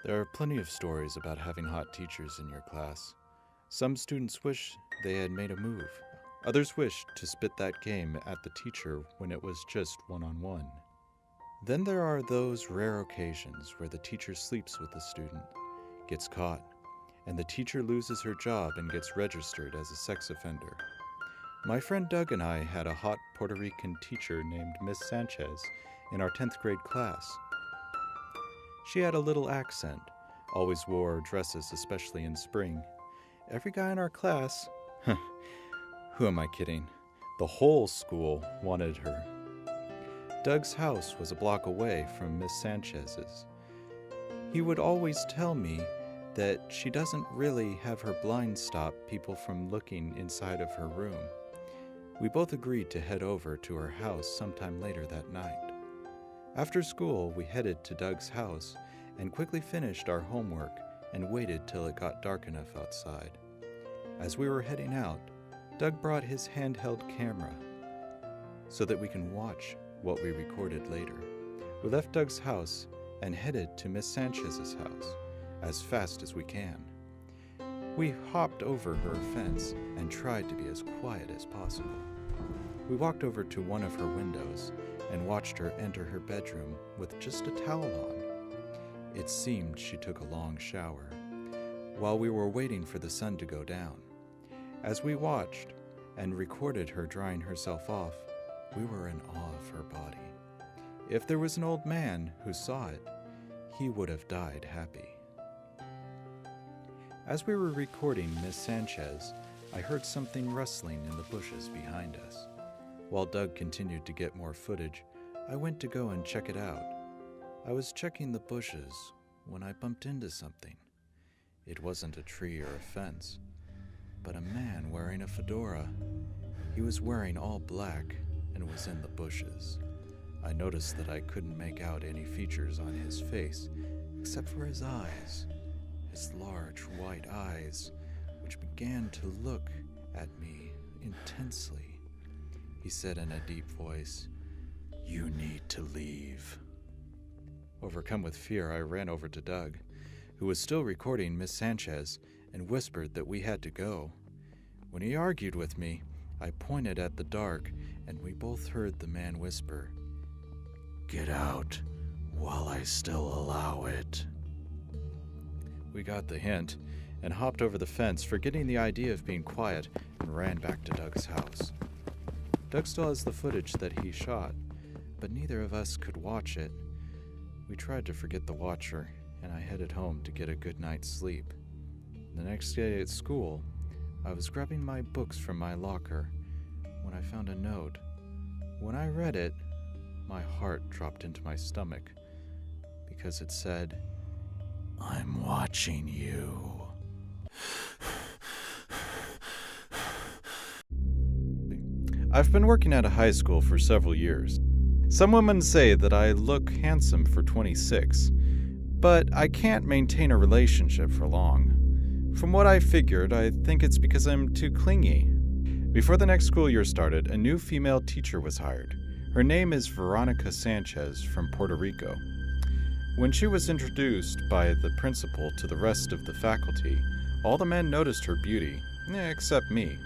There are plenty of stories about having hot teachers in your class. Some students wish they had made a move. Others wish to spit that game at the teacher when it was just one-on-one. Then there are those rare occasions where the teacher sleeps with the student, gets caught, and the teacher loses her job and gets registered as a sex offender. My friend Doug and I had a hot Puerto Rican teacher named Miss Sanchez in our 10th grade class. She had a little accent, always wore dresses, especially in spring. Every guy in our class, who am I kidding? The whole school wanted her. Doug's house was a block away from Miss Sanchez's. He would always tell me that she doesn't really have her blinds stop people from looking inside of her room. We both agreed to head over to her house sometime later that night. After school, we headed to Doug's house and quickly finished our homework and waited till it got dark enough outside. As we were heading out, Doug brought his handheld camera so that we can watch what we recorded later. We left Doug's house and headed to Miss Sanchez's house as fast as we can. We hopped over her fence and tried to be as quiet as possible. We walked over to one of her windows and watched her enter her bedroom with just a towel on. It seemed she took a long shower, while we were waiting for the sun to go down. As we watched and recorded her drying herself off, we were in awe of her body. If there was an old man who saw it, he would have died happy. As we were recording Miss Sanchez, I heard something rustling in the bushes behind us. While Doug continued to get more footage, I went to go and check it out. I was checking the bushes when I bumped into something. It wasn't a tree or a fence, but a man wearing a fedora. He was wearing all black and was in the bushes. I noticed that I couldn't make out any features on his face except for his eyes, his large white eyes, which began to look at me intensely. He said in a deep voice, "You need to leave." Overcome with fear, I ran over to Doug, who was still recording Miss Sanchez, and whispered that we had to go. When he argued with me, I pointed at the dark, and we both heard the man whisper, "Get out while I still allow it." We got the hint and hopped over the fence, forgetting the idea of being quiet, and ran back to Doug's house. Doug still has the footage that he shot, but neither of us could watch it. We tried to forget the Watcher, and I headed home to get a good night's sleep. The next day at school, I was grabbing my books from my locker when I found a note. When I read it, my heart dropped into my stomach because it said, "I'm watching you." I've been working at a high school for several years. Some women say that I look handsome for 26, but I can't maintain a relationship for long. From what I figured, I think it's because I'm too clingy. Before the next school year started, a new female teacher was hired. Her name is Veronica Sanchez from Puerto Rico. When she was introduced by the principal to the rest of the faculty, all the men noticed her beauty, except me.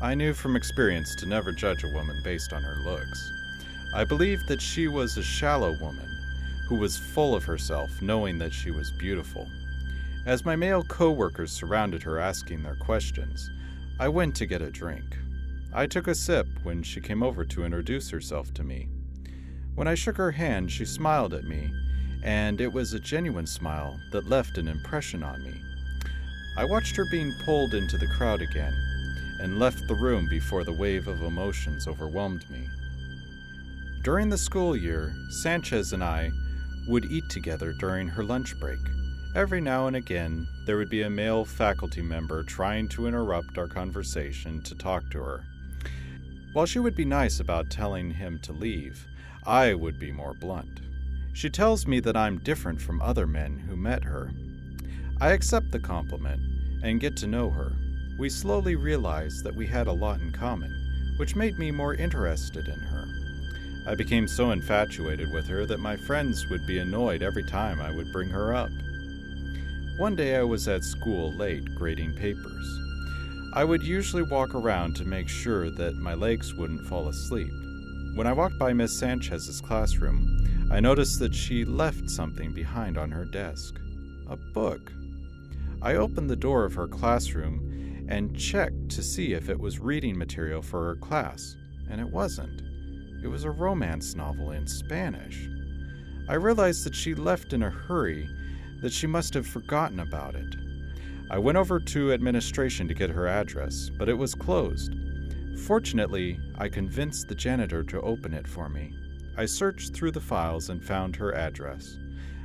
I knew from experience to never judge a woman based on her looks. I believed that she was a shallow woman who was full of herself, knowing that she was beautiful. As my male co-workers surrounded her asking their questions, I went to get a drink. I took a sip when she came over to introduce herself to me. When I shook her hand, she smiled at me, and it was a genuine smile that left an impression on me. I watched her being pulled into the crowd again, and left the room before the wave of emotions overwhelmed me. During the school year, Sanchez and I would eat together during her lunch break. Every now and again, there would be a male faculty member trying to interrupt our conversation to talk to her. While she would be nice about telling him to leave, I would be more blunt. She tells me that I'm different from other men who met her. I accept the compliment and get to know her. We slowly realized that we had a lot in common, which made me more interested in her. I became so infatuated with her that my friends would be annoyed every time I would bring her up. One day I was at school late grading papers. I would usually walk around to make sure that my legs wouldn't fall asleep. When I walked by Miss Sanchez's classroom, I noticed that she left something behind on her desk. A book. I opened the door of her classroom and checked to see if it was reading material for her class, and it wasn't. It was a romance novel in Spanish. I realized that she left in a hurry, that she must have forgotten about it. I went over to administration to get her address, but it was closed. Fortunately, I convinced the janitor to open it for me. I searched through the files and found her address.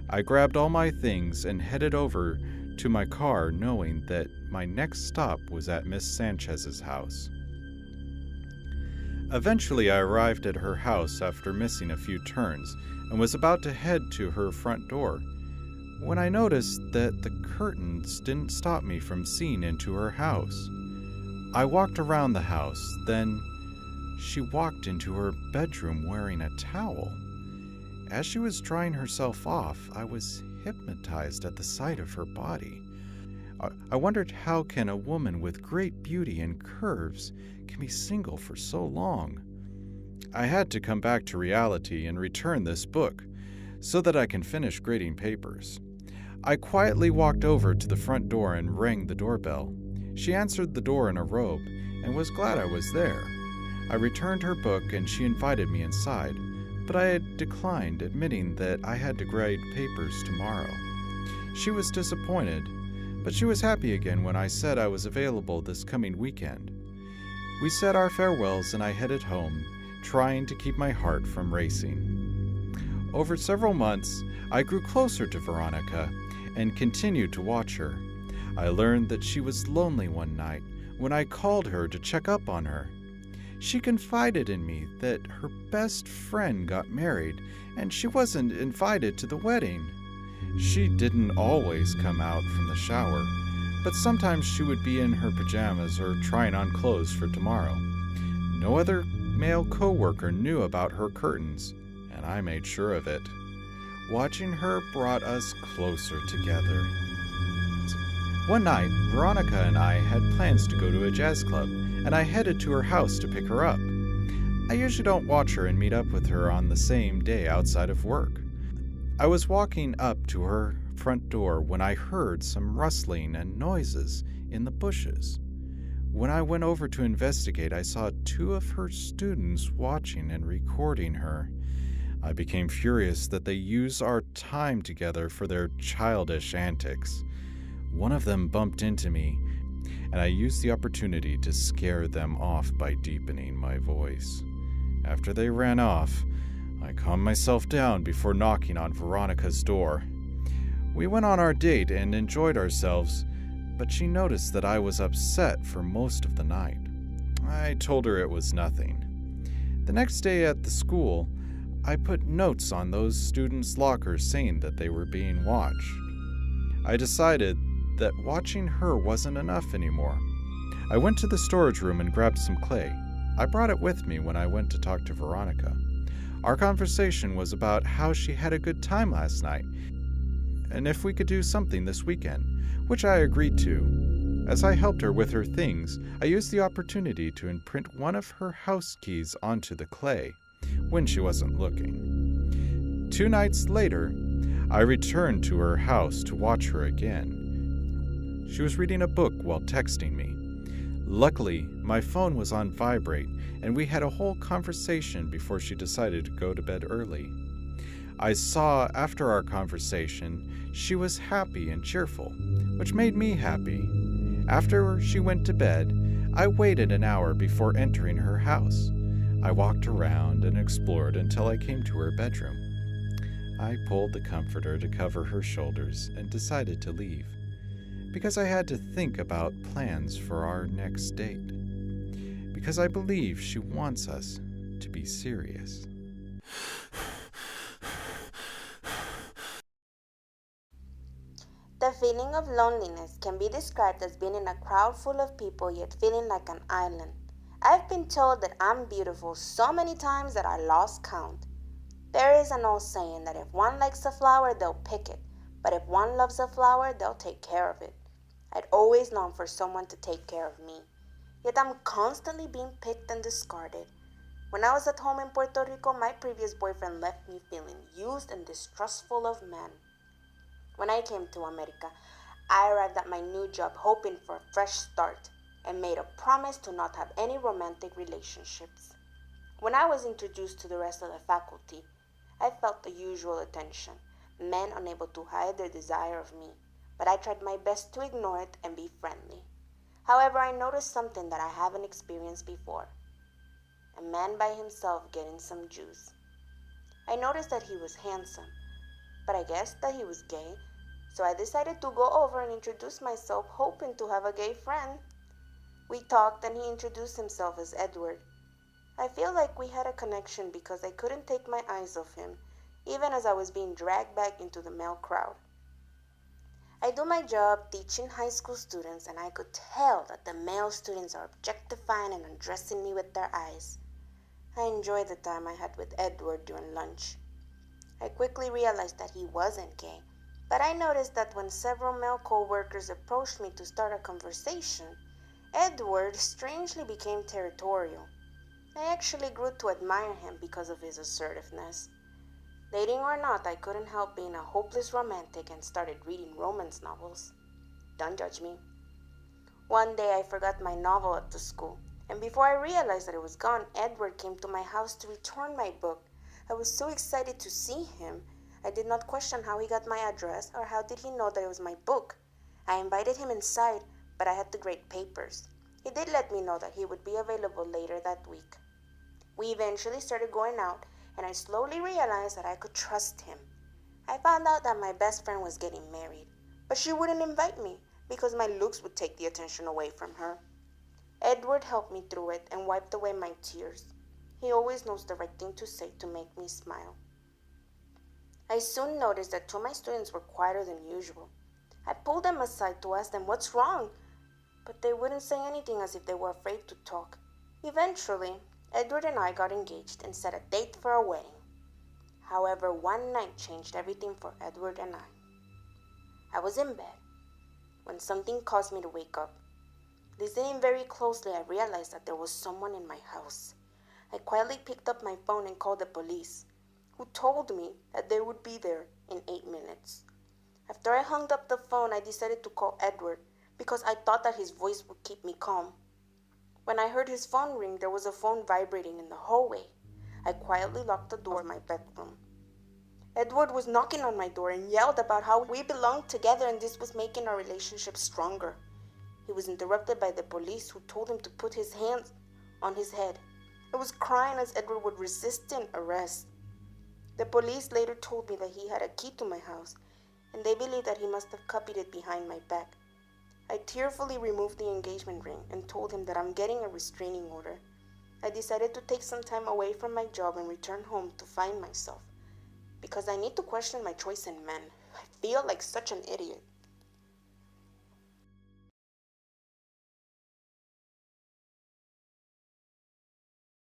I grabbed all my things and headed over to my car, knowing that my next stop was at Miss Sanchez's house. Eventually, I arrived at her house after missing a few turns and was about to head to her front door when I noticed that the curtains didn't stop me from seeing into her house. I walked around the house, then she walked into her bedroom wearing a towel. As she was drying herself off, I was hypnotized at the sight of her body. I wondered, how can a woman with great beauty and curves can be single for so long? I had to come back to reality and return this book so that I can finish grading papers. I quietly walked over to the front door and rang the doorbell. She answered the door in a robe and was glad I was there. I returned her book and she invited me inside, but I had declined, admitting that I had to grade papers tomorrow. She was disappointed, but she was happy again when I said I was available this coming weekend. We said our farewells and I headed home, trying to keep my heart from racing. Over several months, I grew closer to Veronica and continued to watch her. I learned that she was lonely one night when I called her to check up on her. She confided in me that her best friend got married and she wasn't invited to the wedding. She didn't always come out from the shower, but sometimes she would be in her pajamas or trying on clothes for tomorrow. No other male co-worker knew about her curtains, and I made sure of it. Watching her brought us closer together. One night, Veronica and I had plans to go to a jazz club, and I headed to her house to pick her up. I usually don't watch her and meet up with her on the same day outside of work. I was walking up to her front door when I heard some rustling and noises in the bushes. When I went over to investigate, I saw two of her students watching and recording her. I became furious that they use our time together for their childish antics. One of them bumped into me, and I used the opportunity to scare them off by deepening my voice. After they ran off, I calmed myself down before knocking on Veronica's door. We went on our date and enjoyed ourselves, but she noticed that I was upset for most of the night. I told her it was nothing. The next day at the school, I put notes on those students' lockers saying that they were being watched. I decided that watching her wasn't enough anymore. I went to the storage room and grabbed some clay. I brought it with me when I went to talk to Veronica. Our conversation was about how she had a good time last night, and if we could do something this weekend, which I agreed to. As I helped her with her things, I used the opportunity to imprint one of her house keys onto the clay when she wasn't looking. 2 nights later, I returned to her house to watch her again. She was reading a book while texting me. Luckily, my phone was on vibrate, and we had a whole conversation before she decided to go to bed early. I saw after our conversation she was happy and cheerful, which made me happy. After she went to bed, I waited an hour before entering her house. I walked around and explored until I came to her bedroom. I pulled the comforter to cover her shoulders and decided to leave, because I had to think about plans for our next date. Because I believe she wants us to be serious. The feeling of loneliness can be described as being in a crowd full of people yet feeling like an island. I've been told that I'm beautiful so many times that I lost count. There is an old saying that if one likes a flower, they'll pick it, But if one loves a flower, they'll take care of it. I'd always longed for someone to take care of me. Yet I'm constantly being picked and discarded. When I was at home in Puerto Rico, my previous boyfriend left me feeling used and distrustful of men. When I came to America, I arrived at my new job hoping for a fresh start and made a promise to not have any romantic relationships. When I was introduced to the rest of the faculty, I felt the usual attention, men unable to hide their desire of me, but I tried my best to ignore it and be friendly. However, I noticed something that I haven't experienced before. A man by himself getting some juice. I noticed that he was handsome, but I guessed that he was gay, so I decided to go over and introduce myself, hoping to have a gay friend. We talked and he introduced himself as Edward. I feel like we had a connection because I couldn't take my eyes off him, even as I was being dragged back into the male crowd. I do my job teaching high school students, and I could tell that the male students are objectifying and undressing me with their eyes. I enjoyed the time I had with Edward during lunch. I quickly realized that he wasn't gay, but I noticed that when several male co-workers approached me to start a conversation, Edward strangely became territorial. I actually grew to admire him because of his assertiveness. Dating or not, I couldn't help being a hopeless romantic and started reading romance novels. Don't judge me. One day I forgot my novel at the school, and before I realized that it was gone, Edward came to my house to return my book. I was so excited to see him. I did not question how he got my address or how did he know that it was my book. I invited him inside, but I had to grade papers. He did let me know that he would be available later that week. We eventually started going out, and I slowly realized that I could trust him. I found out that my best friend was getting married, but she wouldn't invite me because my looks would take the attention away from her. Edward helped me through it and wiped away my tears. He always knows the right thing to say to make me smile. I soon noticed that two of my students were quieter than usual. I pulled them aside to ask them what's wrong, but they wouldn't say anything, as if they were afraid to talk. Eventually, Edward and I got engaged and set a date for a wedding. However, one night changed everything for Edward and I. I was in bed when something caused me to wake up. Listening very closely, I realized that there was someone in my house. I quietly picked up my phone and called the police, who told me that they would be there in 8 minutes. After I hung up the phone, I decided to call Edward because I thought that his voice would keep me calm. When I heard his phone ring, there was a phone vibrating in the hallway. I quietly locked the door of my bedroom. Edward was knocking on my door and yelled about how we belonged together and this was making our relationship stronger. He was interrupted by the police, who told him to put his hands on his head. I was crying as Edward would resist an arrest. The police later told me that he had a key to my house, and they believed that he must have copied it behind my back. I tearfully removed the engagement ring and told him that I'm getting a restraining order. I decided to take some time away from my job and return home to find myself, because I need to question my choice in men. I feel like such an idiot.